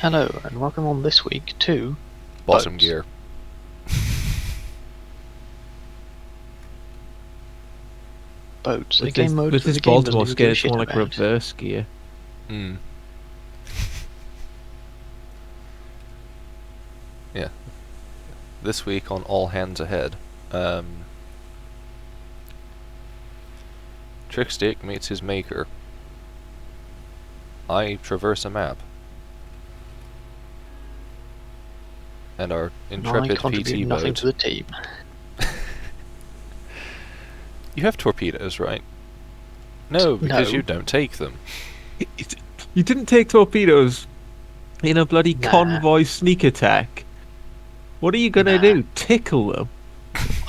Hello, and welcome on this week to Bottom Boats. gear. Boats. A With game this, mode with that this the game doesn't Baltimore even skin, give a it's shit more like about. reverse gear. Hmm. Yeah. This week on All Hands Ahead, Trickstick meets his maker. I traverse a map. And our And I intrepid contribute PT nothing boat. to the team. You have torpedoes, right? No, because No. you don't take them. You didn't take torpedoes in a bloody Nah. convoy sneak attack. What are you gonna Nah. do? Tickle them?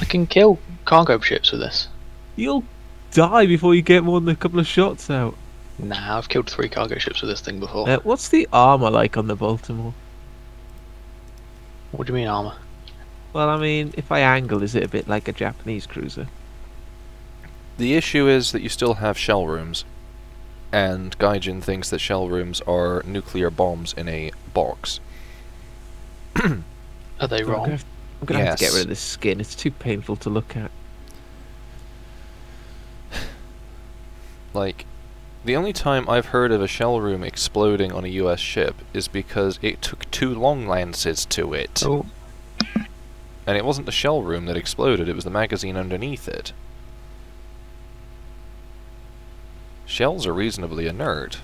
I can kill cargo ships with this. You'll die before you get more than a couple of shots out. Nah, I've killed 3 cargo ships with this thing before. What's the armor like on the Baltimore? What do you mean armor? Well, I mean, if I angle, is it a bit like a Japanese cruiser? The issue is that you still have shell rooms. And Gaijin thinks that shell rooms are nuclear bombs in a box. Are they wrong? I'm gonna have to get Yes. rid of this skin. It's too painful to look at. Like, the only time I've heard of a shell room exploding on a US ship is because it took 2 long lances to it. Oh, And it wasn't the shell room that exploded, it was the magazine underneath it. Shells are reasonably inert.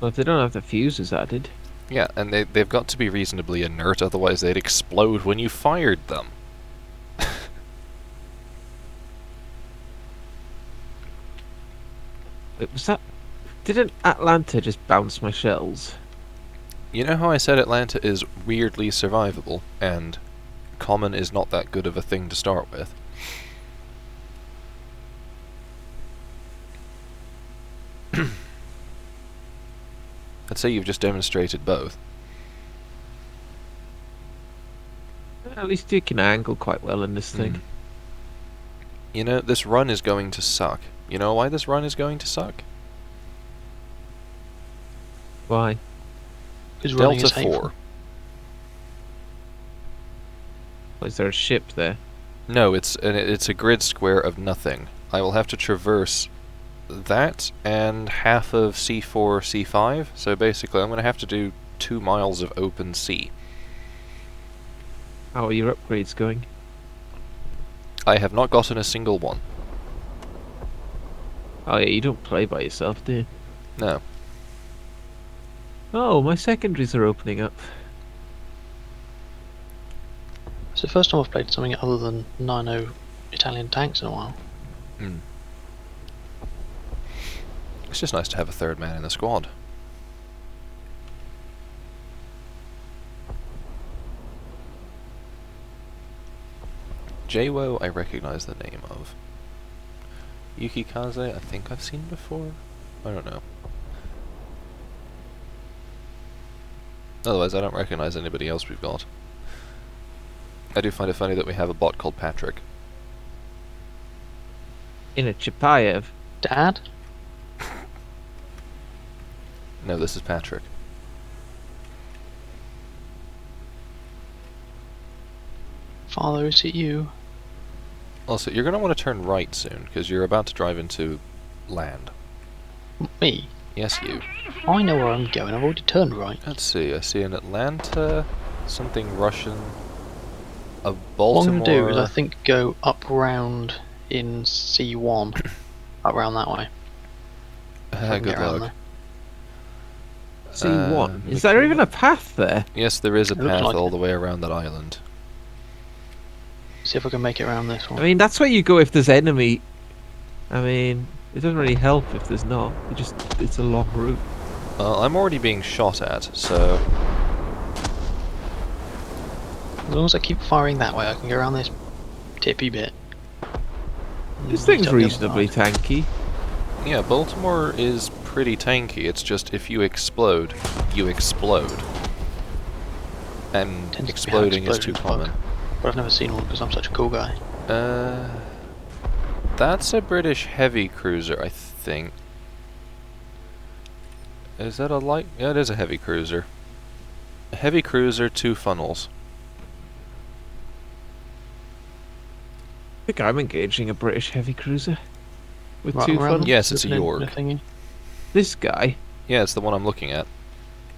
Well, if they don't have the fuses added. Yeah, and they've got to be reasonably inert, otherwise they'd explode when you fired them. Wait, was that? Didn't Atlanta just bounce my shells? You know how I said Atlanta is weirdly survivable, and common is not that good of a thing to start with? I'd say you've just demonstrated both. At least you can angle quite well in this thing. Mm. You know, this run is going to suck. You know why this run is going to suck? Why? who's running Delta is hateful. 4. Is there a ship there? No, it's a grid square of nothing. I will have to traverse that and half of C4, C5, so basically I'm going to have to do 2 miles of open sea. How are your upgrades going? I have not gotten a single one. Oh yeah, you don't play by yourself, do you? No. Oh, my secondaries are opening up. It's the first time I've played something other than 9.0 Italian tanks in a while. Mm. It's just nice to have a third man in the squad. Jwo, I recognize the name of. Yukikaze, I think I've seen before. I don't know. Otherwise, I don't recognize anybody else we've got. I do find it funny that we have a bot called Patrick. In a Chapayev. Dad? No, this is Patrick. Father, is it you? Also, you're going to want to turn right soon, because you're about to drive into land. Me? Yes, you. I know where I'm going, I've already turned right. Let's see, I see an Atlanta, something Russian, a What I'm Baltimore... going to do is I think go up round in C1. Up round that way. If I can good get around luck. C1. Is there even a path there? Yes, there is a It looks path like all it. the way around that island. See if I can make it around this one. I mean, that's where you go if there's enemy. I mean, it doesn't really help if there's not. It's a long route. I'm already being shot at, so... As long as I keep firing that way, I can go around this tippy bit. This And thing's up the other reasonably side. tanky. Yeah, Baltimore is pretty tanky, it's just if you explode, you explode. And Tends to be how exploding is too explosions common. work. But I've never seen one because I'm such a cool guy. That's a British heavy cruiser, I think. Is that a light? Yeah, it is a heavy cruiser. A heavy cruiser, 2 funnels. I think I'm engaging a British heavy cruiser with Right 2 around funnels. Yes, it's a the York. thingy. This guy, Yeah, it's the one I'm looking at.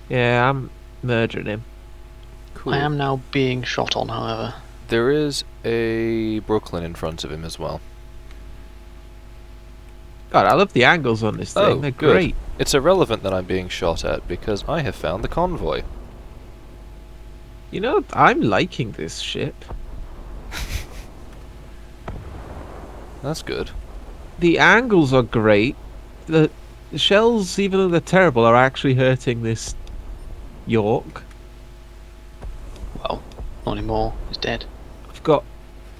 yeah, I'm murdering him. Cool. I am now being shot on, however. There is a Brooklyn in front of him as well. God, I love the angles on this thing. Oh, They're good. great. It's irrelevant that I'm being shot at because I have found the convoy. You know, I'm liking this ship. That's good. The angles are great. The shells, even though they're terrible, are actually hurting this York. Well, not anymore. He's dead. I've got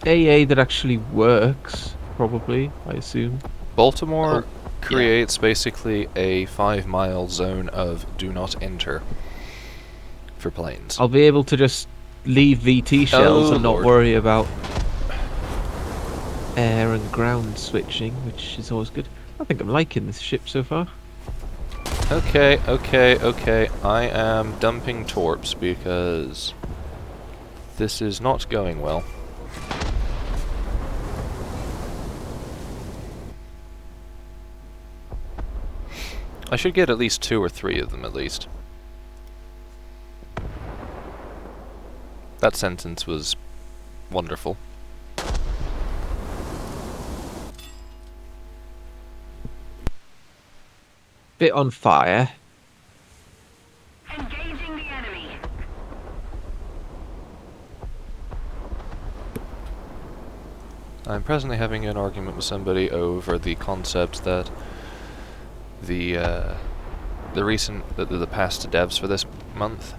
AA that actually works, probably, I assume. Baltimore Oh, creates basically a 5-mile zone of do not enter for planes. I'll be able to just leave VT shells Oh, and not Lord. worry about air and ground switching, which is always good. I think I'm liking this ship so far. Okay. I am dumping torps because this is not going well. I should get at least 2 or 3 of them at least. That sentence was wonderful. Bit on fire. Engaging the enemy. I'm presently having an argument with somebody over the concept that the past devs for this month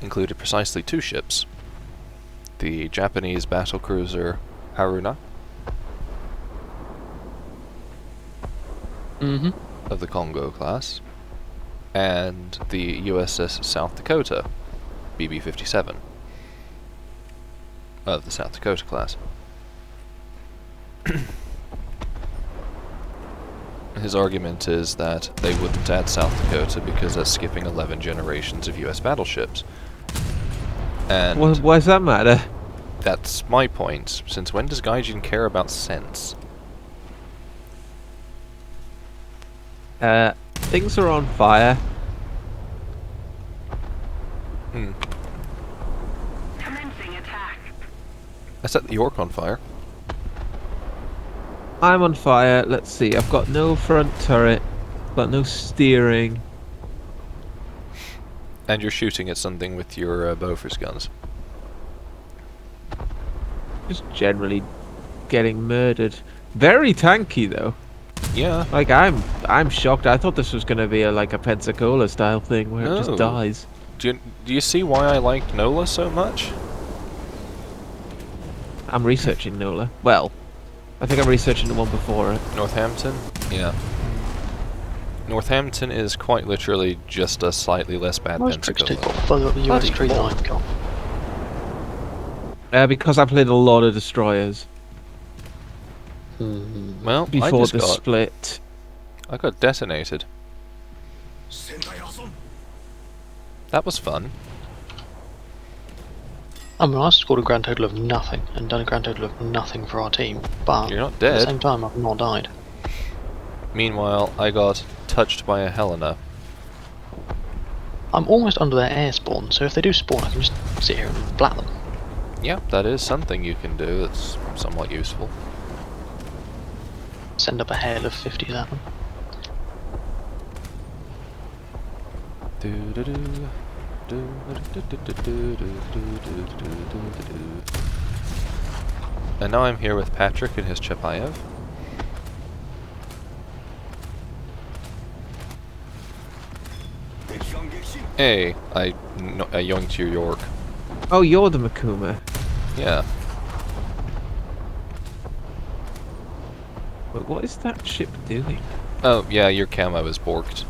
included precisely 2 ships: the Japanese battlecruiser Haruna Mm-hmm. of the Congo class and the USS South Dakota BB-57 of the South Dakota class. His argument is that they wouldn't add South Dakota because that's skipping 11 generations of US battleships. And Why does that matter? that's my point. Since when does Gaijin care about sense? Things are on fire. Commencing attack. I set the York on fire. I'm on fire. Let's see. I've got no front turret. Got no steering. And you're shooting at something with your Bofors guns. Just generally getting murdered. Very tanky though. Yeah. Like I'm shocked. I thought this was gonna be like a Pensacola style thing where it No. just dies. Do you see why I liked NOLA so much? I'm researching NOLA. Well, I think I'm researching the one before it. Northampton? Yeah. Northampton is quite literally just a slightly less bad Most tricks take Pensacola. got further up the US Bloody tree than hell. I've got. Because I played a lot of destroyers Well, before the split. I got detonated. That was fun. I mean, I scored a grand total of nothing and done a grand total of nothing for our team, but You're not at the dead. same time I've not died. Meanwhile, I got touched by a Helena. I'm almost under their air spawn, so if they do spawn I can just sit here and blat them. Yeah, that is something you can do that's somewhat useful. Send up a hail of 50s at them. And now I'm here with Patrick and his Chapayev. Hey, I yoinked your York. Oh, you're the Makuma. Yeah. But what is that ship doing? Oh, yeah, your camo is borked.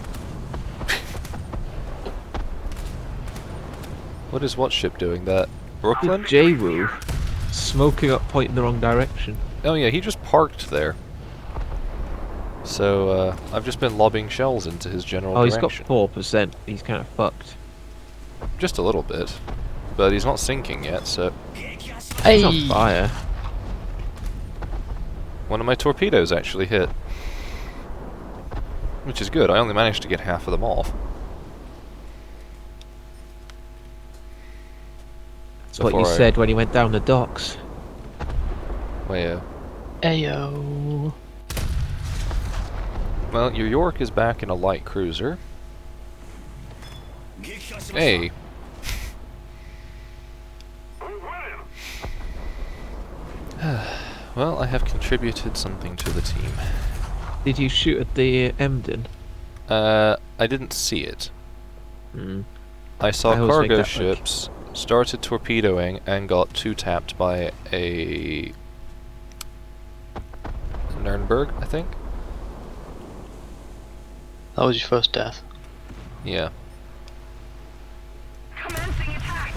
What is what ship doing that? Brooklyn? J-Woo. Smoking up, pointing the wrong direction. Oh yeah, he just parked there. So I've just been lobbing shells into his general Oh, he's got direction. 4%. He's kind of fucked. Just a little bit. But he's not sinking yet, so... He's on Hey! fire. One of my torpedoes actually hit. Which is good, I only managed to get half of them off. That's what you said when he went down the docks. Well, Ayo. well, your York is back in a light cruiser. Hey. Well, I have contributed something to the team. Did you shoot at the Emden? I didn't see it. Hmm. I saw I always make cargo that ships, started torpedoing, and got two-tapped by a... Nuremberg, I think? That was your first death. Yeah. Commencing attack.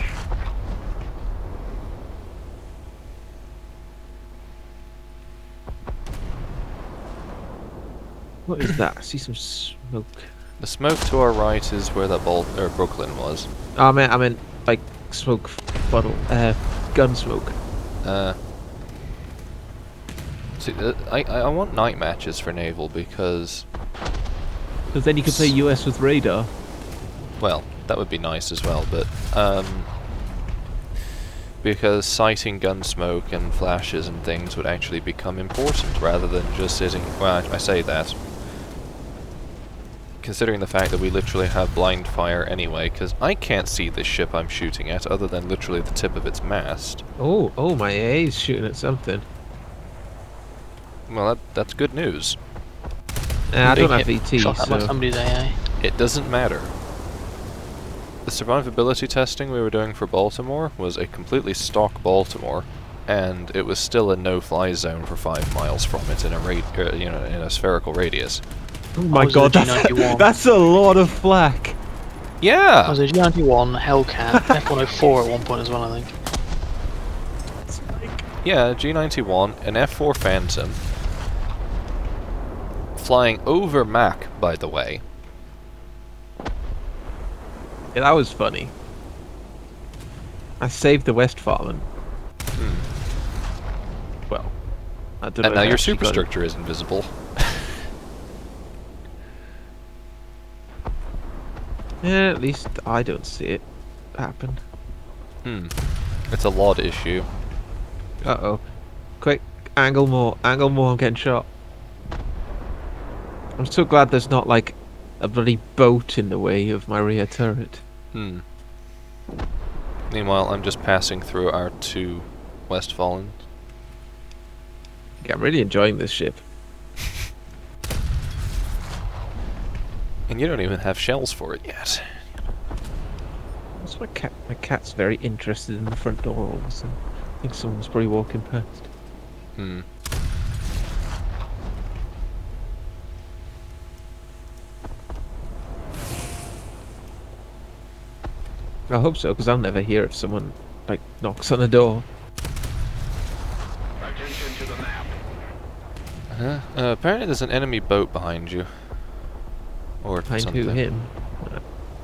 What is that? I see some smoke. The smoke to our right is where that Brooklyn was. Oh, I meant like smoke funnel, gun smoke. See, I want night matches for naval because, Because then you could play US with radar. well, that would be nice as well, but because sighting gun smoke and flashes and things would actually become important rather than just sitting. Well, I say that, considering the fact that we literally have blind fire anyway, because I can't see this ship I'm shooting at other than literally the tip of its mast. Oh, my AA is shooting at something. Well, that's good news. I don't Being have hit- VT, shot at by so... somebody's AA. It doesn't matter. The survivability testing we were doing for Baltimore was a completely stock Baltimore, and it was still a no-fly zone for 5 miles from it in a in a spherical radius. Oh my was god, the that's, G91. that's a lot of flak! I Yeah. was a G91, Hellcat, F104 at one point as well, I think. Yeah, G91, an F4 Phantom, flying over Mach, by the way. Yeah, that was funny. I saved the Westfalen. Well, I don't know. And now if I your actually got it. superstructure is invisible. Yeah, at least I don't see it happen. It's a lot issue. Uh-oh. Quick, angle more, I'm getting shot. I'm so glad there's not, like, a bloody boat in the way of my rear turret. Meanwhile, I'm just passing through our 2 Westfalens. Yeah, I'm really enjoying this ship. And you don't even have shells for it yet. What's my cat? My cat's very interested in the front door all of a sudden. I think someone's probably walking past. I hope so, because I'll never hear if someone, like, knocks on the door. Attention to the map. Apparently there's an enemy boat behind you. Or Behind something. who? Him?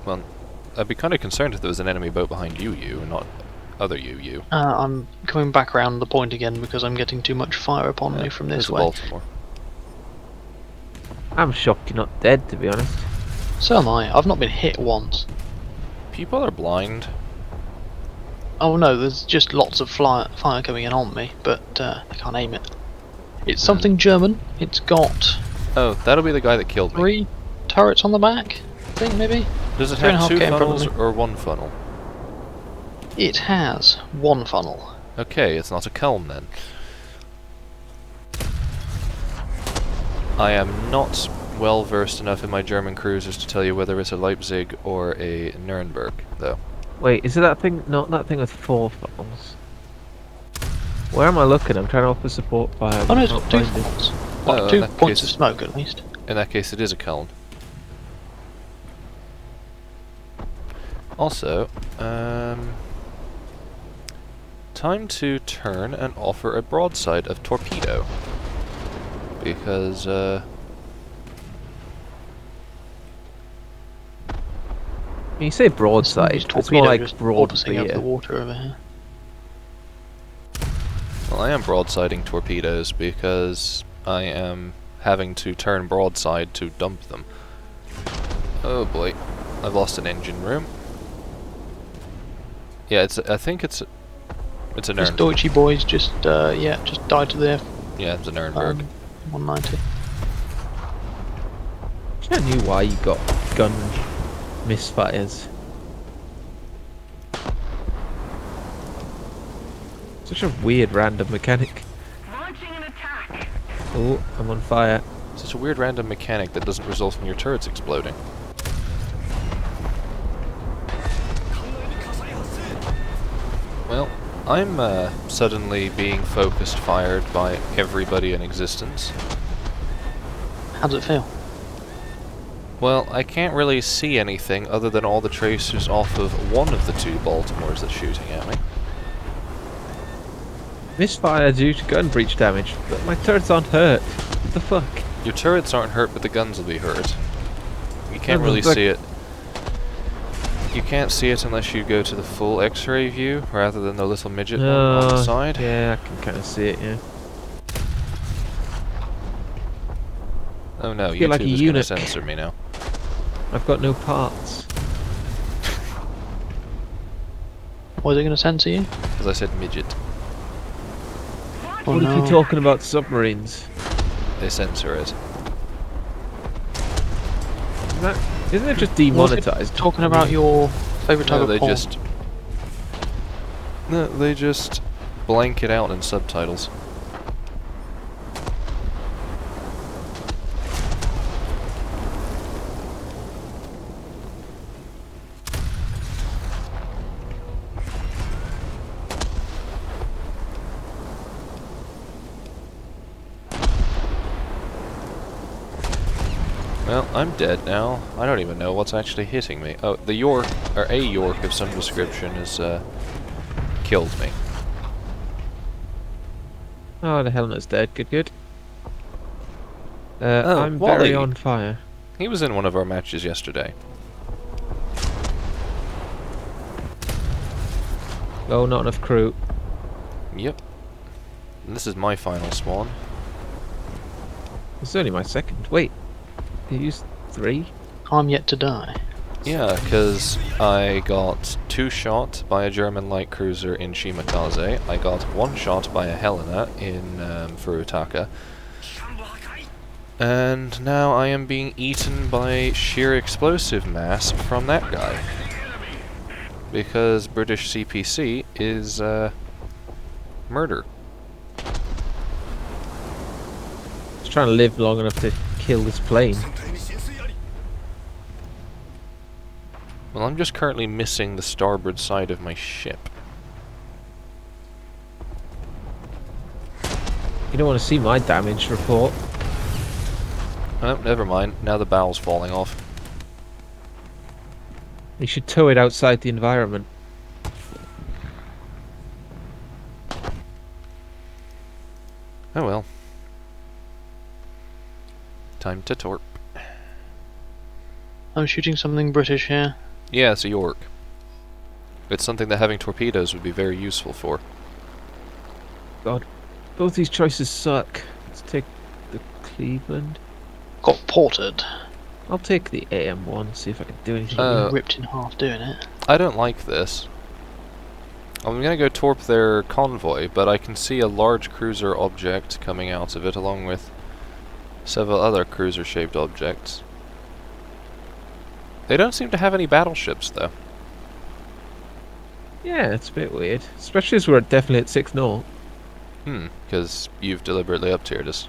Well, I'd be kind of concerned if there was an enemy boat behind you, and not other you. I'm coming back around the point again because I'm getting too much fire upon me from this There's way. Baltimore. I'm shocked you're not dead, to be honest. So am I. I've not been hit once. People are blind. Oh no, there's just lots of fire coming in on me, but I can't aim it. It's something German. It's got Oh, that'll be the guy that killed me. 3 turrets on the back, I think maybe? Does it 3.5 have 2 km funnels probably. or 1 funnel? It has 1 funnel. Okay, it's not a Kelm then. I am not well versed enough in my German cruisers to tell you whether it's a Leipzig or a Nuremberg, though. Wait, is it that thing? Not that thing with 4 funnels. Where am I looking? I'm trying to offer support fire. Oh no, it's not got 2 finding- funnels. Oh, Like in 2 that points case- of smoke at least. In that case, it is a Kelm. Also, time to turn and offer a broadside of torpedo. Because, When you say broadside, Somebody's it's more torpedo like just broad vorticing over the beer. water over here. Well, I am broadsiding torpedoes because I am having to turn broadside to dump them. Oh boy, I've lost an engine room. Yeah, I think it's a This Nuremberg. Deutsche boys just just died to their Yeah, it's a Nuremberg. 190. I knew why you got gun misfires. Such a weird random mechanic. Launching an attack. Oh, I'm on fire. Such a weird random mechanic that doesn't result in your turrets exploding. Well, I'm suddenly being focused fired by everybody in existence. How does it feel? Well, I can't really see anything other than all the tracers off of one of the two Baltimores that's shooting at me. Misfire due to gun breach damage, but my turrets aren't hurt. What the fuck? Your turrets aren't hurt, but the guns will be hurt. You can't No, really but- see it. You can't see it unless you go to the full X-ray view, rather than the little midget one on the side. Yeah, I can kind of see it, yeah. Oh no, feel like a YouTube is going to eunuch. censor me now. I've got no parts. Why is it going to censor you? Because I said midget. Oh What if no. you're talking about submarines? They censor it. Isn't it just Was it demonetized? talking about your favourite type No, of they porn? just... No, they just blank it out in subtitles. Well, I'm dead now. I don't even know what's actually hitting me. Oh, the York, or a York of some description has killed me. Oh, the helmet's dead. Good, good. Oh, I'm Wally. very on fire. He was in one of our matches yesterday. Oh, not enough crew. Yep. And this is my final spawn. It's only my second. Wait, you used 3? I'm yet to die. Yeah, because I got 2 shot by a German light cruiser in Shimakaze. I got 1 shot by a Helena in Furutaka. And now I am being eaten by sheer explosive mass from that guy. Because British CPC is murder. Just trying to live long enough to kill this plane. Well, I'm just currently missing the starboard side of my ship. You don't want to see my damage report. Oh, never mind. Now the bow's falling off. You should tow it outside the environment. Oh well. Time to torp. I'm shooting something British here. Yeah, it's a York. It's something that having torpedoes would be very useful for. God, both these choices suck. Let's take the Cleveland. Got ported. I'll take the AM one, see if I can do anything. Uh, Ripped in half doing it. I don't like this. I'm gonna go torp their convoy, but I can see a large cruiser object coming out of it, along with several other cruiser-shaped objects. They don't seem to have any battleships, though. Yeah, it's a bit weird. Especially as we're definitely at 6 knots. Because you've deliberately up-tiered us.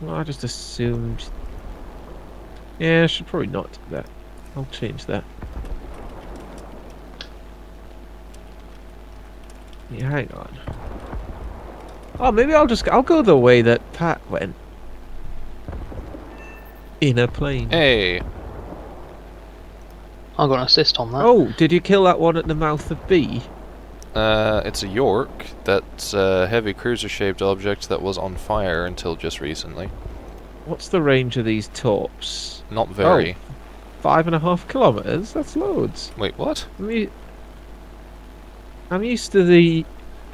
Well, I just assumed... Yeah, I should probably not do that. I'll change that. Yeah, hang on. Oh, maybe I'll go the way that Pat went. In a plane. Hey! I got an assist on that. Oh, did you kill that one at the mouth of B? It's a York. That's a heavy cruiser-shaped object that was on fire until just recently. What's the range of these torps? Not very. 5.5 kilometers. That's loads. Wait, what? I'm used to the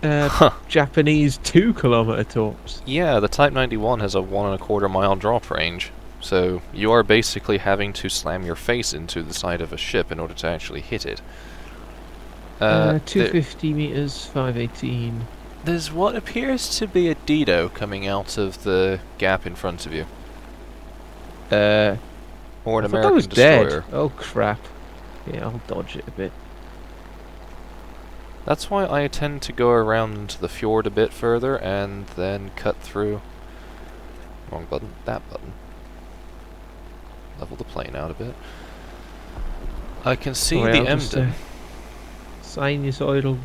Huh. Japanese 2 kilometer torps. Yeah, the Type 91 has a 1.25 mile drop range. So you are basically having to slam your face into the side of a ship in order to actually hit it. 250 meters, 518. There's what appears to be a Dido coming out of the gap in front of you. Or an I thought that American was destroyer. dead. Oh crap. Yeah, I'll dodge it a bit. That's why I tend to go around the fjord a bit further and then cut through. Wrong button. That button. Level the plane out a bit. I can see Sorry, the I'll just, Emden. sinusoidal.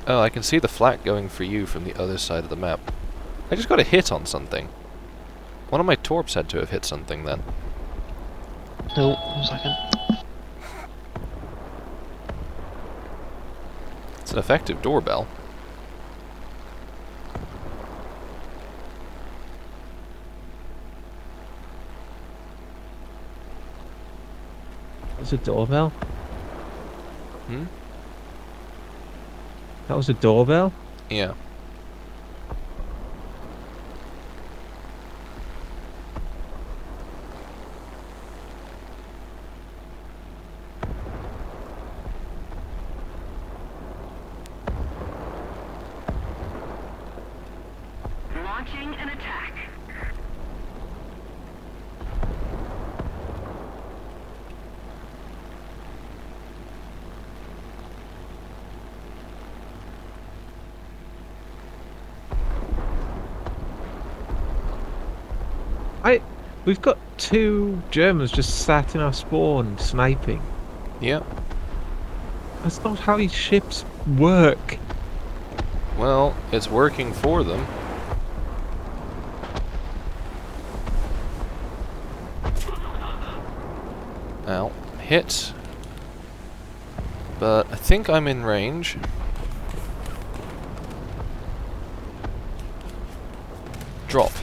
Oh, I can see the flak going for you from the other side of the map. I just got a hit on something. One of my torps had to have hit something then. No, 1 second. It's an effective doorbell. That's a doorbell. Hmm? That was a doorbell? Yeah. Launching an attack. We've got 2 Germans just sat in our spawn sniping. Yeah. That's not how these ships work. Well, it's working for them. Ow. Hit. But I think I'm in range. Drop.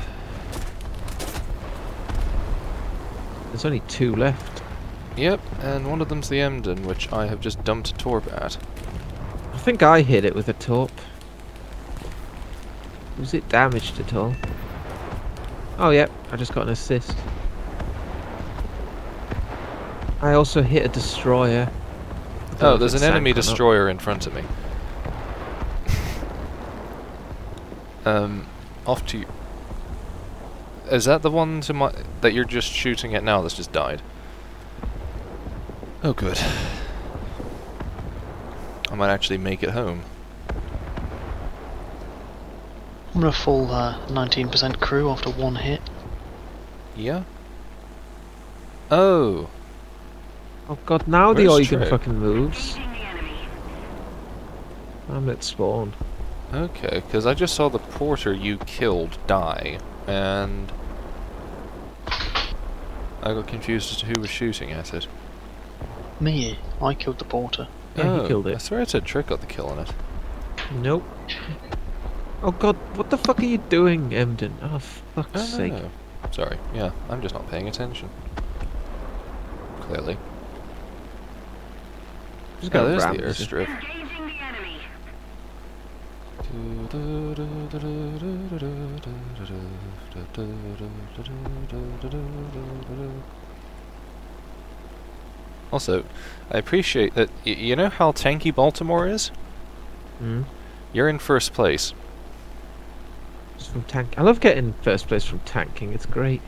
There's only 2 left. Yep, and one of them's the Emden, which I have just dumped a torp at. I think I hit it with a torp. Was it damaged at all? Oh, yep. I just got an assist. I also hit a destroyer. Oh, there's an enemy destroyer in front of me. Off to you. Is that the one to my that you're just shooting at now that's just died? Oh, good. I might actually make it home. I'm a full 19% crew after 1 hit. Yeah? Oh. Oh god, now the Where's Eugen Trey? fucking moves. Engaging the enemy. I'm at spawn. Okay, because I just saw the porter you killed die, and I got confused as to who was shooting at it. Me, I killed the porter. Yeah, he killed I it. swear it said Trick got the kill on it. Nope. Oh god, what the fuck are you doing, Emden? Oh, fuck's sake. Oh. Sorry, yeah, I'm just not paying attention. Clearly. Just Oh, gonna there's the ram this. airstrip. Engaging the enemy. Also, I appreciate that. You know how tanky Baltimore is? Hmm? You're in first place. Just from tank. I love getting first place from tanking, it's great.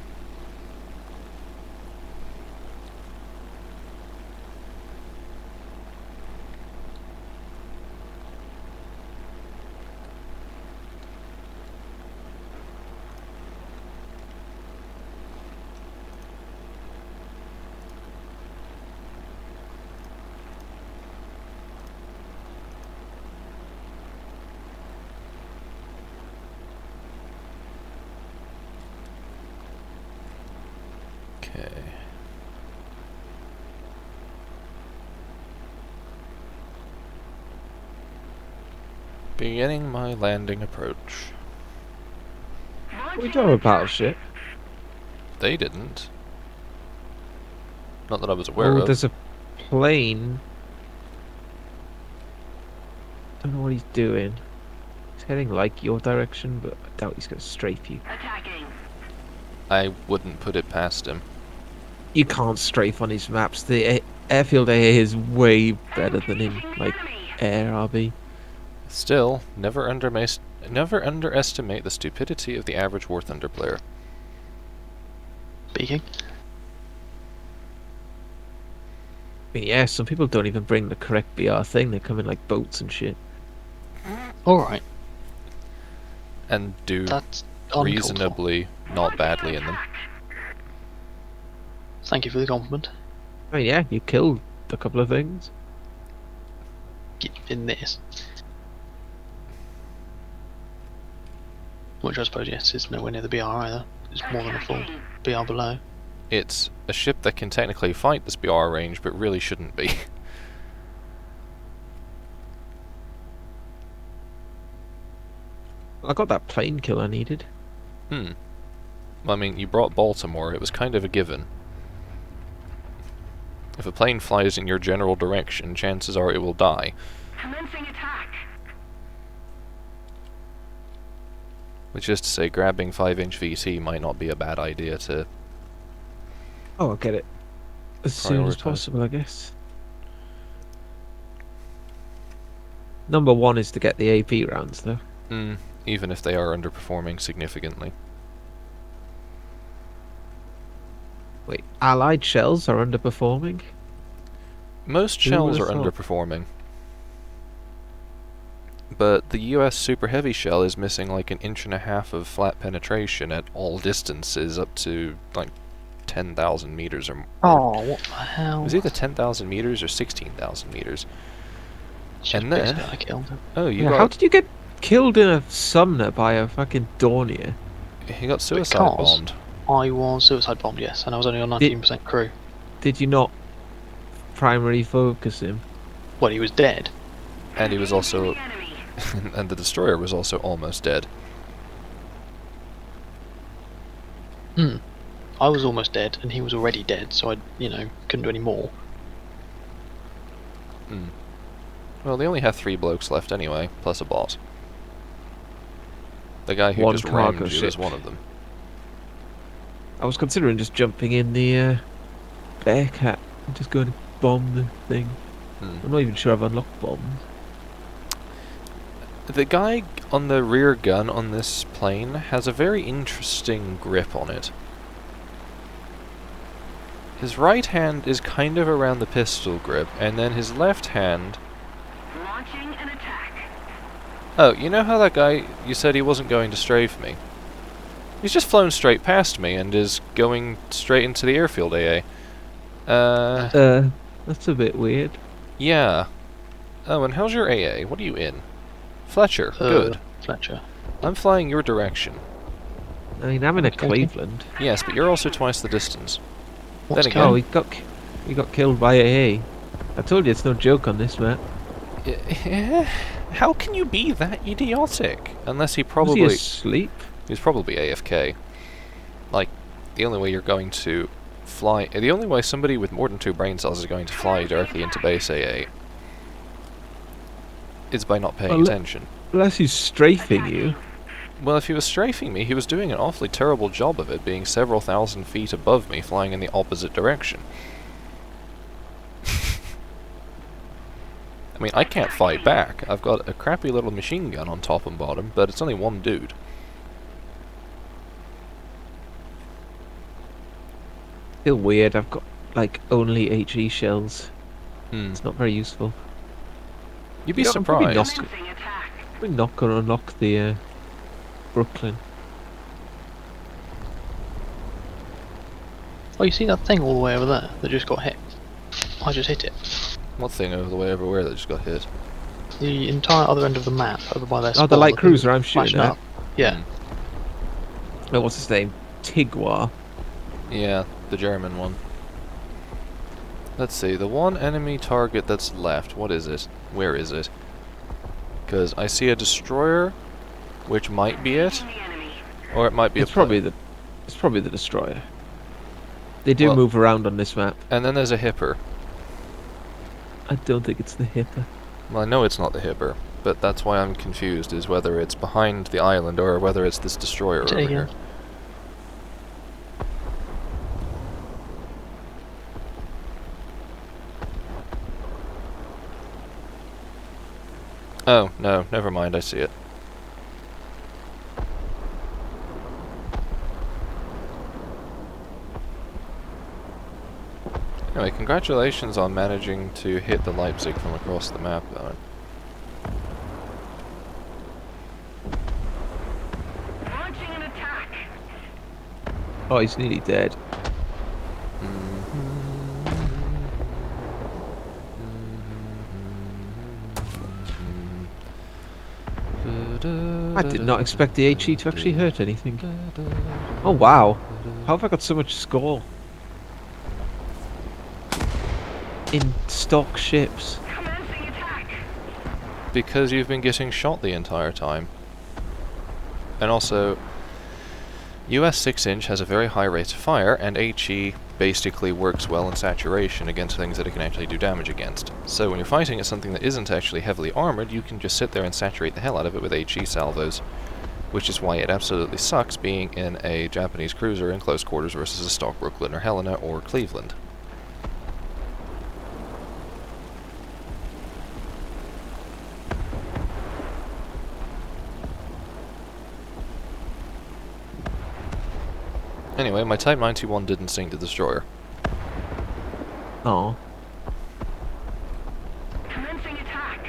Beginning my landing approach. We don't have a battleship. They didn't. Not that I was aware Oh, of. there's a plane. Don't know what he's doing. He's heading like your direction, but I doubt he's going to strafe you. Attacking. I wouldn't put it past him. You can't strafe on his maps. The airfield AA is way better than in like Air RB. Still, never underestimate the stupidity of the average War Thunder player. Speaking. I mean, yeah, some people don't even bring the correct BR thing. They come in like boats and shit. Alright, And do that's uncalled for. reasonably not badly in them. Thank you for the compliment. I mean, yeah, you killed a couple of things. In this. Which I suppose, yes, is nowhere near the BR either. It's more than a full BR below. It's a ship that can technically fight this BR range, but really shouldn't be. I got that plane kill I needed. Well, I mean, you brought Baltimore, it was kind of a given. If a plane flies in your general direction, chances are it will die. Commencing attack. Which is to say, grabbing 5-inch VT might not be a bad idea to... Oh, I'll get it as soon as Prioritise. possible, I guess. Number one is to get the AP rounds, though. Even if they are underperforming significantly. Wait, Allied shells are underperforming? Most Who shells are would've thought? underperforming. But the US Super Heavy shell is missing like 1.5 inches of flat penetration at all distances up to like 10,000 meters or more. Oh, what the hell? It was either 10,000 meters or 16,000 meters. It's just and then- basically I killed him. Oh, you Yeah, how got did you get killed in a Sumner by a fucking Dornier? he got suicide Because- bombed. I was suicide bombed, yes, and I was only on 19% crew. Did you not primary focus him? Well, he was dead. And he was also The enemy. and the destroyer was also almost dead. I was almost dead, and he was already dead, so I, couldn't do any more. Well, they only have 3 blokes left anyway, plus a bot. The guy who One just cargo rammed you is ship. one of them. I was considering just jumping in the Bearcat and just going to bomb the thing. I'm not even sure I've unlocked bombs. The guy on the rear gun on this plane has a very interesting grip on it. His right hand is kind of around the pistol grip, and then his left hand... Launching an attack. Oh, you know how that guy, you said he wasn't going to strafe me? He's just flown straight past me and is going straight into the airfield AA. That's a bit weird. Yeah. Oh, and how's your AA? What are you in? Fletcher, good. Fletcher. I'm flying your direction. I mean, I'm in a Okay. Cleveland. Yes, but you're also twice the distance. What's Then again- Oh, he got killed by AA. I told you it's no joke on this map. How can you be that idiotic? Unless he Was probably... he asleep? He's probably AFK. Like, the only way you're going to fly... The only way somebody with more than 2 brain cells is going to fly directly into base AA is by not paying Well, attention. Unless he's strafing you. Well, if he was strafing me, he was doing an awfully terrible job of it, being several thousand feet above me, flying in the opposite direction. I mean, I can't fight back. I've got a crappy little machine gun on top and bottom, but it's only one dude. Still weird. I've got like only HE shells. Hmm. It's not very useful. You'd be Yeah, I'm probably surprised. not- Commencing attack. We're not gonna unlock the Brooklyn. Oh, you see that thing all the way over there that just got hit? I just hit it. What thing over the way everywhere that just got hit? The entire other end of the map, over by their Oh, the spawn, light thing cruiser I'm flashing shooting at. up. Yeah. Oh, what's his name? Tigwar. Yeah, the German one. Let's see, the one enemy target that's left, what is it? Where is it? Because I see a destroyer, which might be it, The enemy. or it might be It's a probably plane. it's probably the destroyer. They do Well- move around on this map. And then there's a hipper. I don't think it's the hipper. Well, I know it's not the hipper, but that's why I'm confused, is whether it's behind the island or whether it's this destroyer Say over again. here. Oh, no, never mind, I see it. Anyway, congratulations on managing to hit the Leipzig from across the map, though. Launching an attack. Oh, he's nearly dead. I did not expect the HE to actually hurt anything. Oh wow, how have I got so much score? In stock ships. Commencing attack. Because you've been getting shot the entire time. And also, US 6-inch has a very high rate of fire, and HE basically works well in saturation against things that it can actually do damage against. So when you're fighting at something that isn't actually heavily armored, you can just sit there and saturate the hell out of it with HE salvos. Which is why it absolutely sucks being in a Japanese cruiser in close quarters versus a stock Brooklyn or Helena or Cleveland. Anyway, my Type 91 didn't sink the destroyer. Oh, Commencing attack.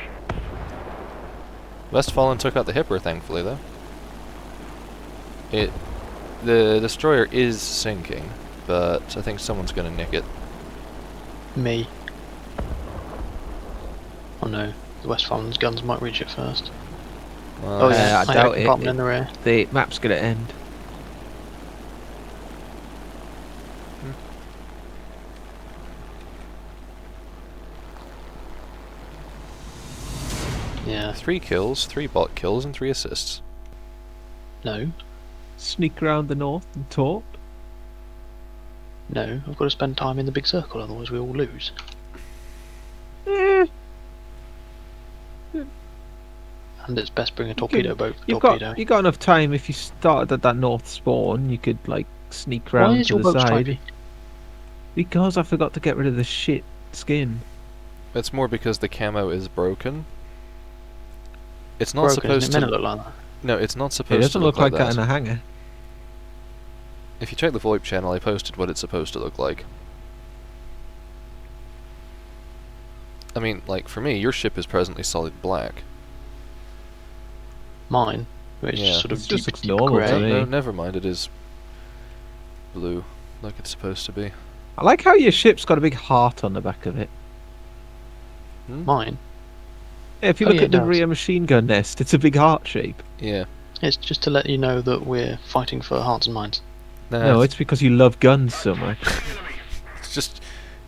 Westfalen took out the hipper, thankfully, though. The destroyer is sinking, but I think someone's gonna nick it. Me. Oh no, the Westphalen's guns might reach it first. Well, Oh yeah, I I had doubt a it. compartment in the rear. the map's gonna end. Yeah, 3 kills, 3 bot kills, and 3 assists. no, Sneak around the north and talk. no, I've got to spend time in the big circle, otherwise we all lose. Eh, And it's best bring a torpedo boat for you've torpedo. got enough time if you started at that north spawn. You could like sneak Why around is to your the boat side. stripy? Because I forgot to get rid of the shit skin. It's more because the camo is broken. It's not Broken, supposed isn't it? to. Meant to look like that. No, it's not It supposed doesn't to look like that that. in a hangar. If you check the VoIP channel, I posted what it's supposed to look like. I mean, like, for me, your ship is presently solid black. Mine, which Yeah. is sort of It just deep, looks deep normal to grey. me. No, never mind, it is blue, like it's supposed to be. I like how your ship's got a big heart on the back of it. Mine, Yeah, if you Oh, look yeah, at the it does. rear machine gun nest, it's a big heart shape. Yeah. it's just to let you know that we're fighting for hearts and minds. Nah, No, it's because you love guns so much. it's just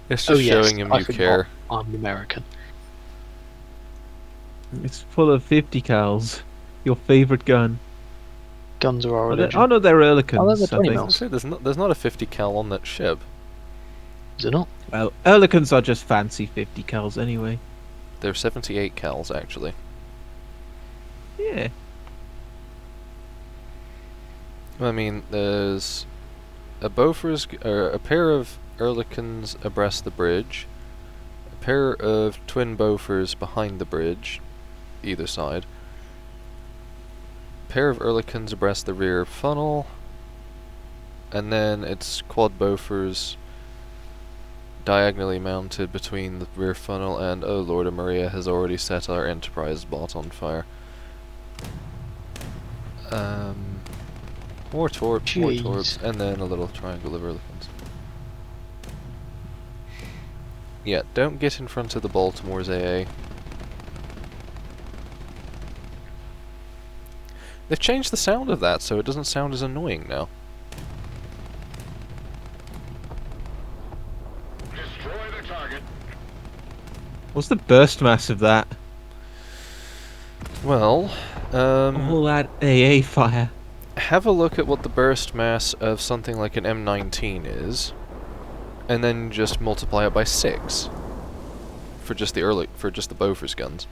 It's Oh just yes, showing him I you forgot. care. I'm American. It's full of 50 cals. Your favourite gun. Guns are our Oh, religion. no, they're Oh, they're Ehrlichans, the I 20 think. mil. I say there's not a 50 cal on that ship. Is it not? Well, Ehrlichans are just fancy 50 cals anyway. They're 78 cals actually. Yeah. I mean, there's a Bofors, or a pair of Ehrlichans abreast the bridge, a pair of twin Bofors behind the bridge, either side, a pair of Ehrlichans abreast the rear funnel, and then it's quad Bofors diagonally mounted between the rear funnel and, oh Lord of Maria has already set our Enterprise bot on fire. More torps, Jeez. and then a little triangle of Ehrlichans. Yeah, don't get in front of the Baltimore's AA. They've changed the sound of that so it doesn't sound as annoying now. Destroy the target. What's the burst mass of that? Well, All that AA fire. have a look at what the burst mass of something like an M19 is, and then just multiply it by 6 for just the Bofors guns.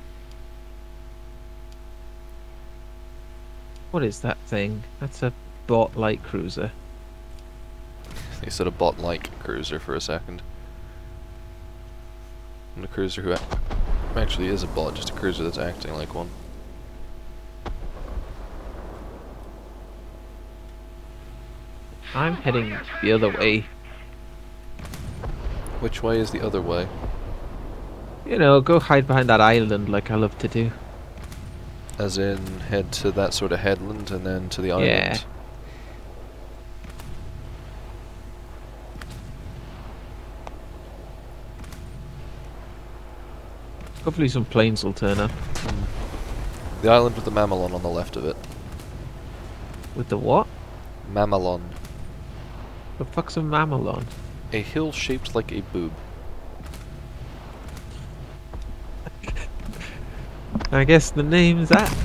What is that thing? That's a bot light cruiser. They said a bot-like cruiser for a second. And a cruiser who actually is a bot, just a cruiser that's acting like one. I'm heading the other way. Which way is the other way? You know, go hide behind that island like I love to do. As in, head to that sort of headland and then to the island? Yeah. Hopefully some planes will turn up. The island with the Mamelon on the left of it. With the what? Mamelon. The fuck's a mamelon? A hill shaped like a boob. I guess the name's that.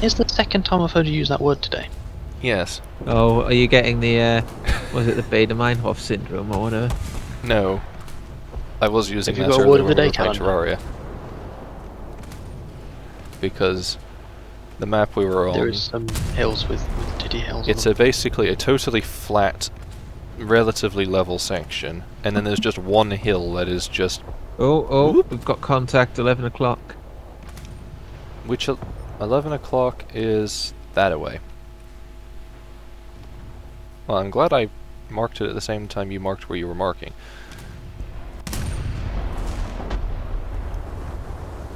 It's the second time I've heard you use that word today. Yes. Oh, are you getting the, was it the Bader-Meinhof syndrome or whatever? No. I was using Have you that got a word earlier of the when we day were playing calendar? Terraria. Because the map we were on, There is some hills with titty hills. it's basically a totally flat, relatively level section, and then there's just one hill that is just... Oh, we've got contact 11 o'clock. Which 11 o'clock is that away. Well, I'm glad I marked it at the same time you marked where you were marking.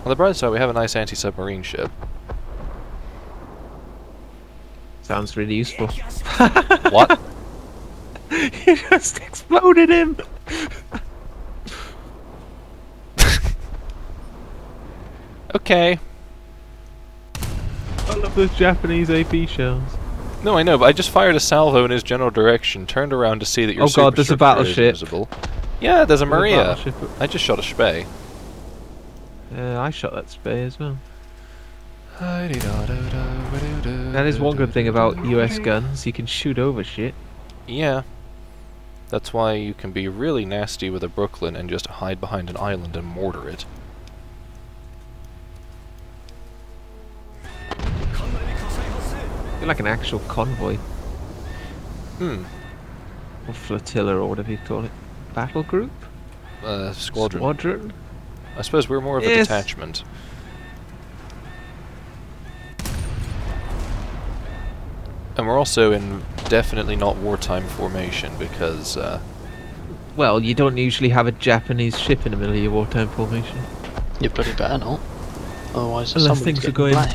On the bright side, we have a nice anti-submarine ship. Sounds really useful. What? You just exploded him! Okay. I love those Japanese AP shells. No, I know, but I just fired a salvo in his general direction, turned around to see that your Oh god, there's a superstructure is battleship. invisible. Yeah, there's a Maria. Battleship. I just shot a Spey. I shot that Spey as well. That That is one good thing about US guns, you can shoot over shit. Yeah. That's why you can be really nasty with a Brooklyn and just hide behind an island and mortar it. You're like an actual convoy. Hmm. Or flotilla or whatever you call it. Battle group? Squadron. Squadron? I suppose we're more of a Yes. detachment. And we're also in definitely not wartime formation because, Well, you don't usually have a Japanese ship in the middle of your wartime formation. You bloody better not. Otherwise, Unless somebody's things are getting going- blamed.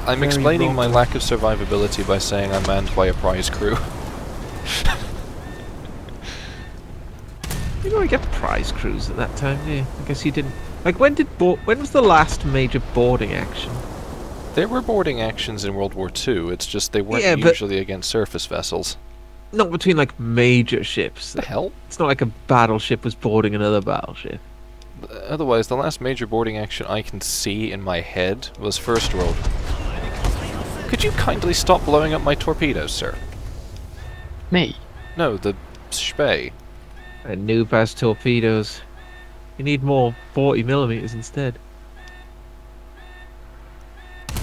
I'm Very explaining my wrong. lack of survivability by saying I'm manned by a prize crew. You don't get prize crews at that time, do you? I guess you didn't. Like, when was the last major boarding action? There were boarding actions in World War II, it's just they weren't Yeah, but- usually against surface vessels. Not between, like, major ships. The hell? It's not like a battleship was boarding another battleship. Otherwise, the last major boarding action I can see in my head was First World. Could you kindly stop blowing up my torpedoes, sir? Me? No, the Spey. A noob has torpedoes. You need more 40mm instead.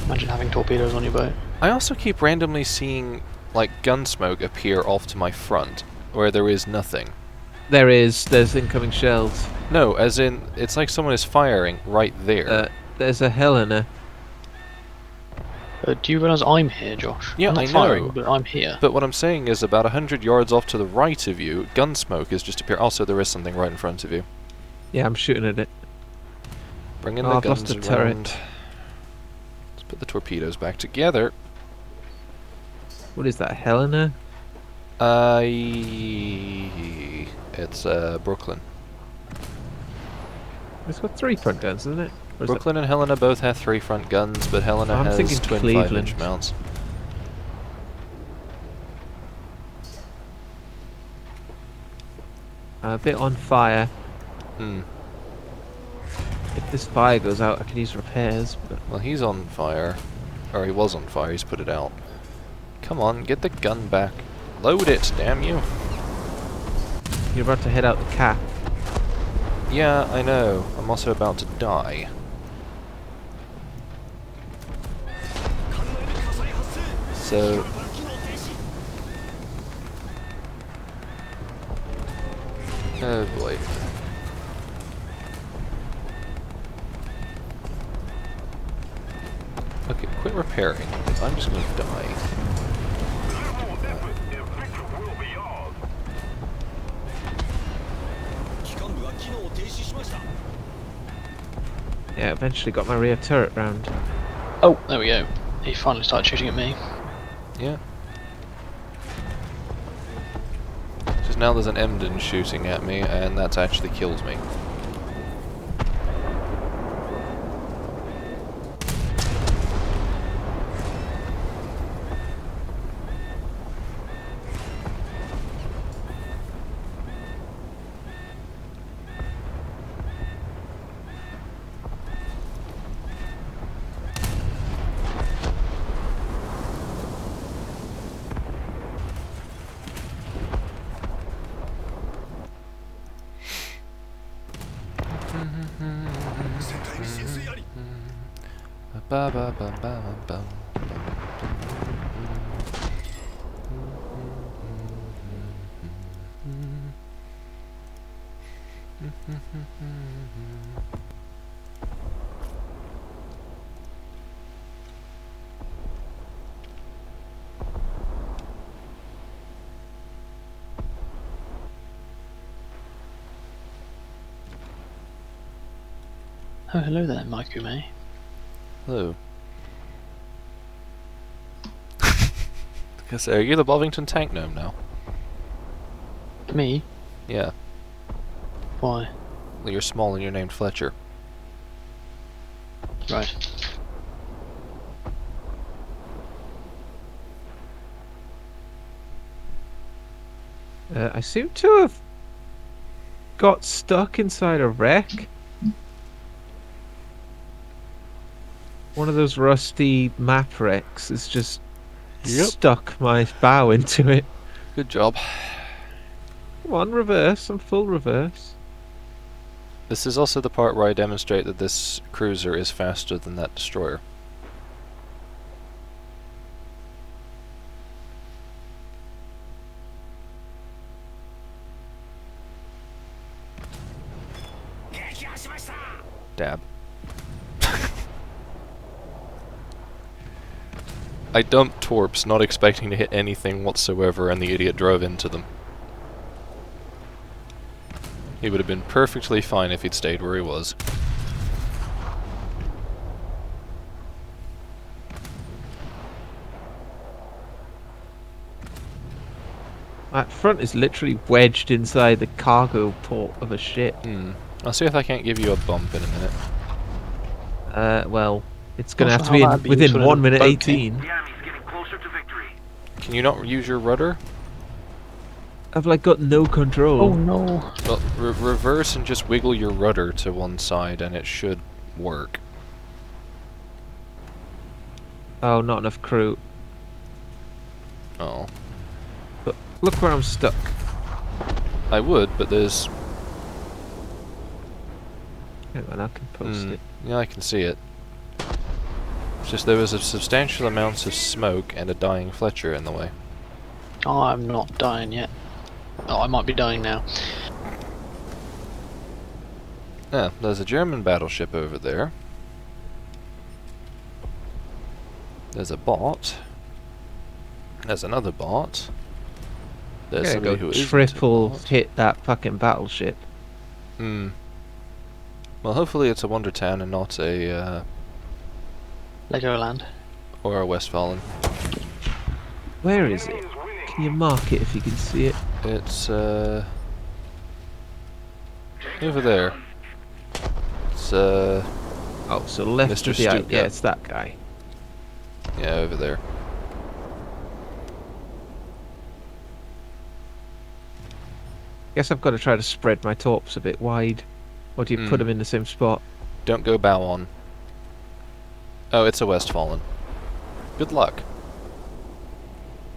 Imagine having torpedoes on your boat. I also keep randomly seeing, like, gun smoke appear off to my front, where there is nothing. There's incoming shells. No, as in, it's like someone is firing right there. There's a Helena. Do you realise I'm here, Josh? Yeah, I'm not I know. firing, but I'm here. But what I'm saying is about 100 yards off to the right of you, gun smoke is just appear. Also, there is something right in front of you. Yeah, I'm shooting at it. Bring in Oh, the I've guns lost a around. turret. Let's put the torpedoes back together. What is that, Helena? It's Brooklyn. It's got 3 front guns, isn't it? Or is Brooklyn and Helena both have 3 front guns, but Helena I'm has thinking twin Cleveland. 5-inch mounts. that a bit on fire? Hmm. If this fire goes out, I can use repairs, but Well, he's on fire. Or he was on fire, he's put it out. Come on, get the gun back. Load it, damn you. you're about to head out the cap. Yeah, I know. I'm also about to die. So... Oh boy. Okay, quit repairing. I'm just gonna die. Yeah, eventually got my rear turret round. Oh, there we go. He finally started shooting at me. Yeah. Just now there's an Emden shooting at me, and that's actually killed me. Ba ba ba ba ba Oh, hello there, Maiku May. Hello. Because are you the Bovington tank gnome now? Me? Yeah. Why? Well, you're small and you're named Fletcher. Right. I seem to have got stuck inside a wreck. One of those rusty map wrecks has just stuck my bow into it. Good job. Come on, reverse. I'm full reverse. This is also the part where I demonstrate that this cruiser is faster than that destroyer. Dab. I dumped torps, not expecting to hit anything whatsoever, and the idiot drove into them. He would have been perfectly fine if he'd stayed where he was. That front is literally wedged inside the cargo port of a ship. I'll see if I can't give you a bump in a minute. Well, it's going to have to How be that'd be within useful in 1 a minute boat 18. The enemy's getting closer to victory. Can you not use your rudder? I've like got no control. Oh no. Well, reverse and just wiggle your rudder to one side and it should work. Oh, not enough crew. Oh. But look where I'm stuck. I would, but there's... Hang on, I can post it. Yeah, I can see it. It's just there was a substantial amount of smoke and a dying Fletcher in the way. Oh, I'm not dying yet. Oh, I might be dying now. Yeah, there's a German battleship over there. There's a bot. There's another bot. There's I'm somebody gonna who go isn't a triple bot. hit that fucking battleship. Well, hopefully it's a Wonder Town and not a, Legoland. or a Westfalen. Where is it? Can you mark it if you can see it? It's, over there. It's, Oh, so left Mr. of the eye. Stuka. Yeah, it's that guy. yeah, over there. Guess I've got to try to spread my torps a bit wide. Or do you put them in the same spot? Don't go bow on. Oh, it's a Westfallen. Good luck.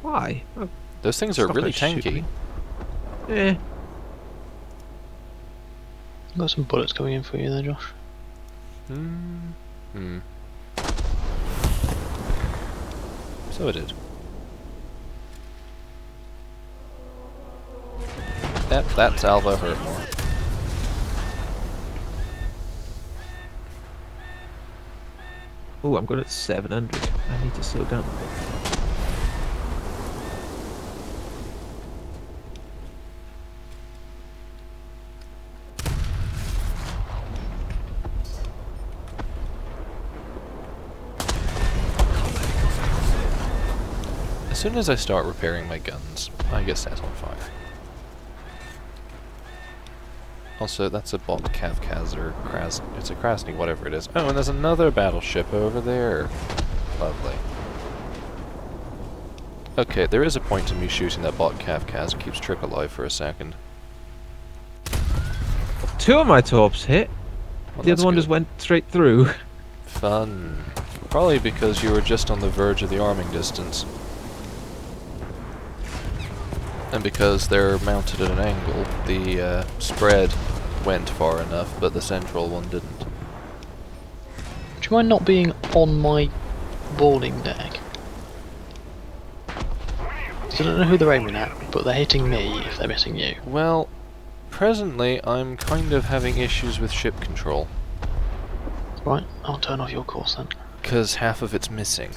Why? Oh, Those things it's are not really gonna shoot tanky. me. Eh. Got some bullets coming in for you there, Josh. So it did. Yep, that salvo hurt more. Oh, I'm good at 700. I need to slow down a bit. As soon as I start repairing my guns, I get set on fire. Also, that's a bot Kavkaz or it's a Krasny, whatever it is. Oh, and there's another battleship over there. Lovely. Okay, there is a point to me shooting that bot Kavkaz. It keeps Trick alive for a second. 2 of my torps hit. Well, The that's other one good. just went straight through. Fun. Probably because you were just on the verge of the arming distance. And because they're mounted at an angle, the spread went far enough, but the central one didn't. Do you mind not being on my boarding deck? 'Cause I don't know who they're aiming at, but they're hitting me if they're missing you. Well, presently I'm kind of having issues with ship control. Right, I'll turn off your course then. Because half of it's missing.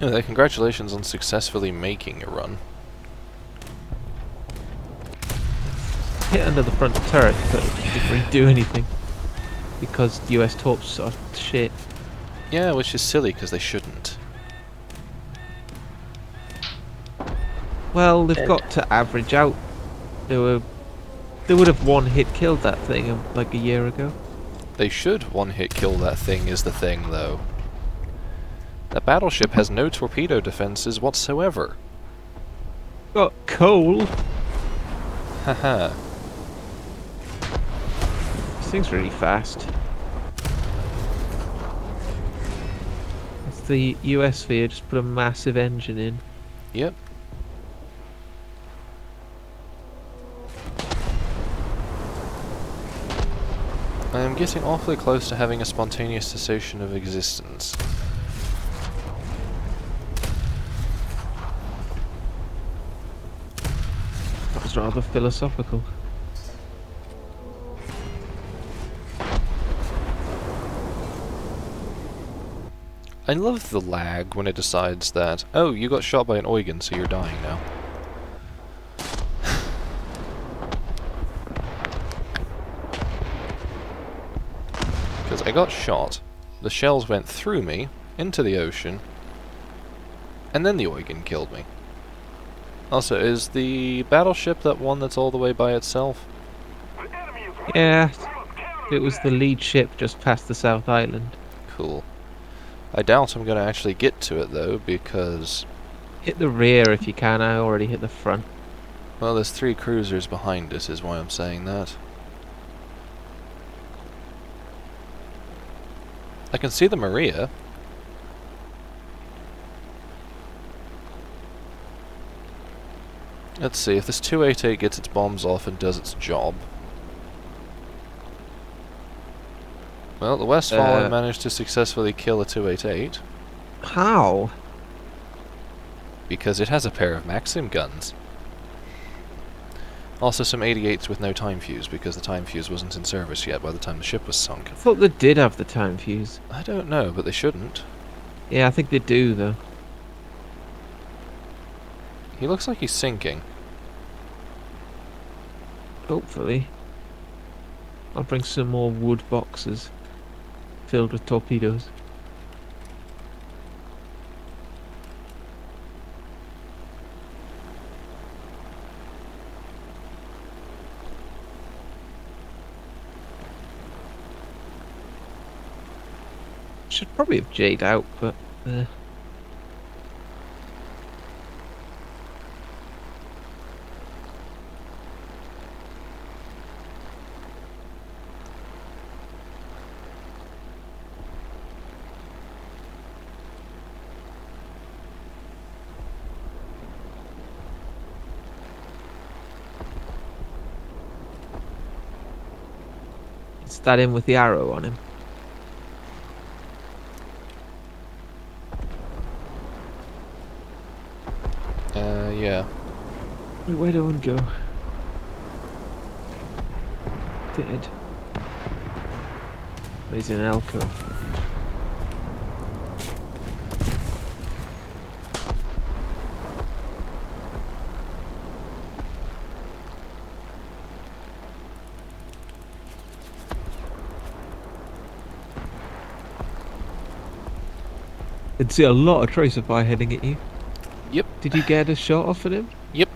Anyway, congratulations on successfully making a run. Hit under the front turret, but it didn't really do anything. Because US torps are shit. Yeah, which is silly because they shouldn't. Well, they've Dead. got to average out. They would have one hit killed that thing like a year ago. They should one-hit kill that thing is the thing, though. That battleship has no torpedo defenses whatsoever. Got coal. Haha. This thing's really fast. It's the US sphere, just put a massive engine in. Yep. I am getting awfully close to having a spontaneous cessation of existence. That was rather philosophical. I love the lag when it decides that, oh, you got shot by an Eugen, so you're dying now. Because I got shot, the shells went through me, into the ocean, and then the Eugen killed me. Also, is the battleship that one that's all the way by itself? Yeah, it was the lead ship just past the South Island. Cool. I doubt I'm going to actually get to it, though, because... Hit the rear if you can, I already hit the front. well, there's 3 cruisers behind us, is why I'm saying that. I can see the Maria. Let's see, if this 288 gets its bombs off and does its job... well, the Westfallen managed to successfully kill a 288. How? Because it has a pair of Maxim guns. Also some 88s with no time fuse, because the time fuse wasn't in service yet by the time the ship was sunk. I thought they did have the time fuse. I don't know, but they shouldn't. Yeah, I think they do, though. He looks like he's sinking. Hopefully. I'll bring some more wood boxes filled with torpedoes. Should probably have Jade out, but Is that in with the arrow on him? Yeah. Wait, where do I go? Dead. He's in an alcove. I'd see a lot of tracer fire heading at you. Yep. Did you get a shot off at him? Yep.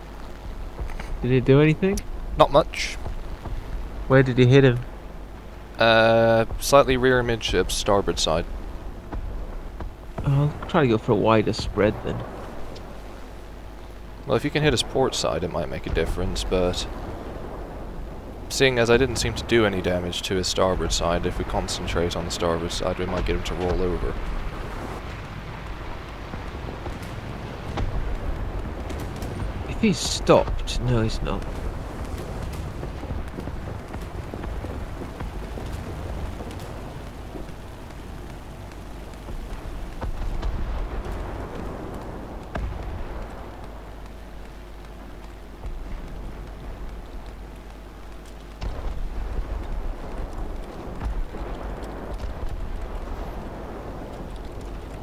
Did it do anything? Not much. Where did you hit him? Slightly rear midship, starboard side. I'll try to go for a wider spread then. Well, if you can hit his port side, it might make a difference, but... Seeing as I didn't seem to do any damage to his starboard side, if we concentrate on the starboard side, we might get him to roll over. If he's stopped... No, he's not.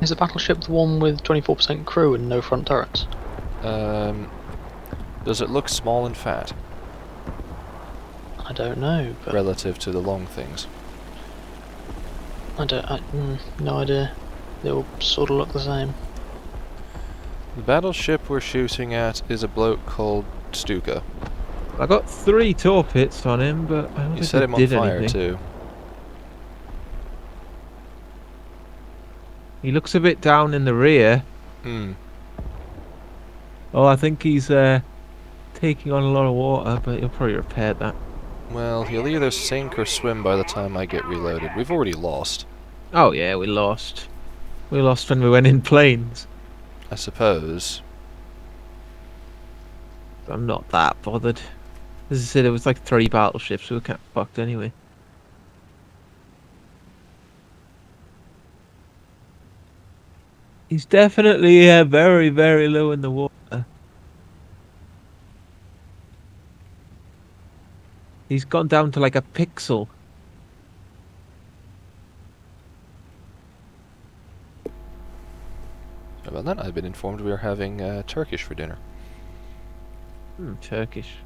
Is the battleship the one with 24% crew and no front turrets? Does it look small and fat? I don't know, but Relative to the long things? no idea. They all sort of look the same. The battleship we're shooting at is a bloke called Stuka. I got 3 torpits on him, but I don't You think set it him on did fire anything. too. He looks a bit down in the rear. Hmm. Oh, I think he's taking on a lot of water, but he'll probably repair that. Well, he'll either sink or swim by the time I get reloaded. We've already lost, Oh yeah, we lost. We lost when we went in planes. I suppose. I'm not that bothered. As I said, it was like 3 battleships, so we can't fucked anyway. He's definitely very, very low in the water. He's gone down to like a pixel. About that, I've been informed we are having Turkish for dinner. Turkish.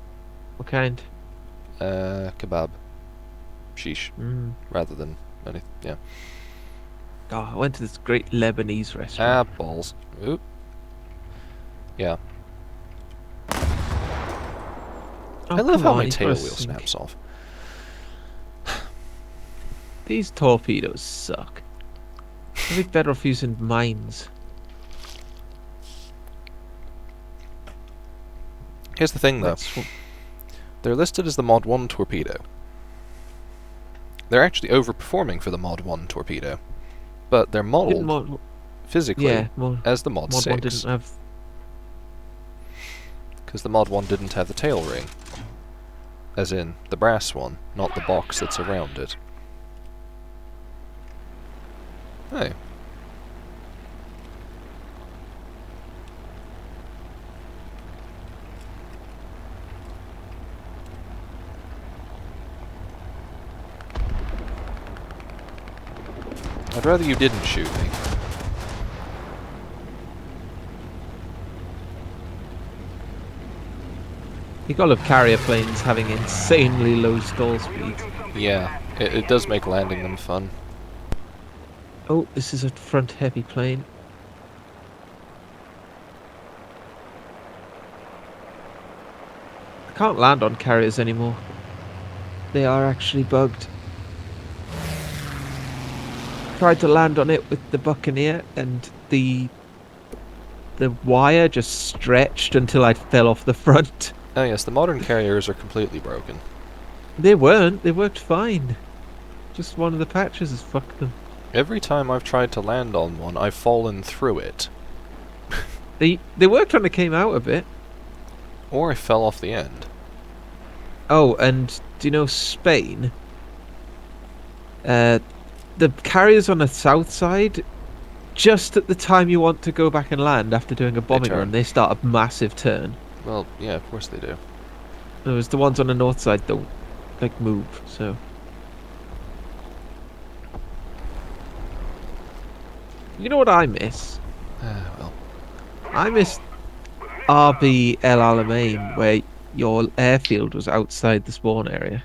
What kind? Kebab. Sheesh. Rather than anything, yeah. Oh, I went to this great Lebanese Ah, restaurant. balls. Oop. Yeah. Oh, I love come how on, my he's tail gotta wheel sink. snaps off. These torpedoes suck. I'd be better off using mines. Here's the thing, though. That's what- They're listed as the Mod 1 torpedo. They're actually overperforming for the Mod 1 torpedo. But they're Didn't modelled mod, physically yeah, mod as the Mod 1 6. didn't have. Because the Mod 1 didn't have the tail ring. As in, the brass one, not the box that's around it. Hey. I'd rather you didn't shoot me. You gotta love carrier planes having insanely low stall speeds. Yeah, it does make landing them fun. Oh, this is a front heavy plane. I can't land on carriers anymore. They are actually bugged. Tried to land on it with the Buccaneer and the wire just stretched until I fell off the front. Oh yes, the modern carriers are completely broken. They weren't. They worked fine. Just one of the patches has fucked them. Every time I've tried to land on one, I've fallen through it. They worked when they came out a bit. Or I fell off the end. Oh, and do you know Spain? The carriers on the south side, just at the time you want to go back and land after doing a bombing turn. run, they start a massive turn. Well, yeah, of course they do. Whereas the ones on the north side don't like move. So you know what I miss? Well, I miss RB El Alamein, where your airfield was outside the spawn area.